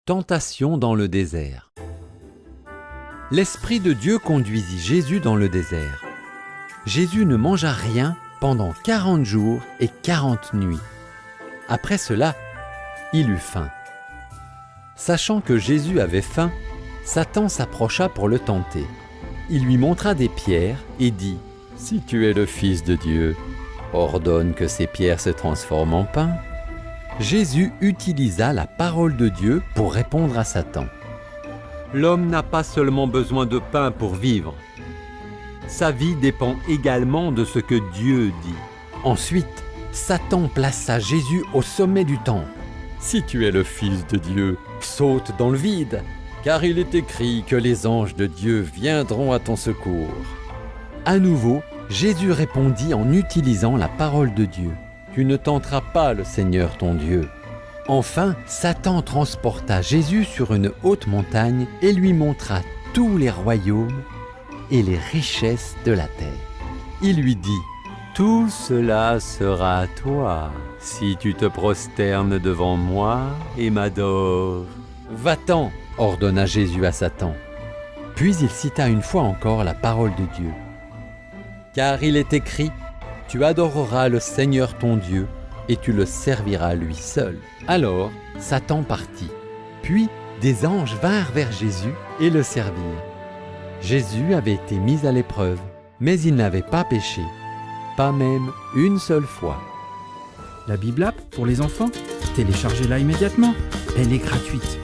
Tentation dans le désert. L'Esprit de Dieu conduisit Jésus dans le désert. Jésus ne mangea rien pendant 40 jours et 40 nuits. Après cela, il eut faim. Sachant que Jésus avait faim, Satan s'approcha pour le tenter. Il lui montra des pierres et dit : « Si tu es le Fils de Dieu, ordonne que ces pierres se transforment en pain. » Jésus utilisa la parole de Dieu pour répondre à Satan. L'homme n'a pas seulement besoin de pain pour vivre. Sa vie dépend également de ce que Dieu dit. Ensuite, Satan plaça Jésus au sommet du temple. « Si tu es le Fils de Dieu, saute dans le vide, car il est écrit que les anges de Dieu viendront à ton secours. » À nouveau, Jésus répondit en utilisant la parole de Dieu. « Tu ne tenteras pas le Seigneur ton Dieu. » Enfin, Satan transporta Jésus sur une haute montagne et lui montra tous les royaumes et les richesses de la terre. Il lui dit : « Tout cela sera à toi, si tu te prosternes devant moi et m'adores. » « Va-t'en » ordonna Jésus à Satan. Puis il cita une fois encore la parole de Dieu. « Car il est écrit : tu adoreras le Seigneur ton Dieu, et tu le serviras lui seul. » Alors Satan partit. Puis des anges vinrent vers Jésus et le servirent. Jésus avait été mis à l'épreuve, mais il n'avait pas péché, pas même une seule fois. La Bible App pour les enfants, téléchargez-la immédiatement. Elle est gratuite.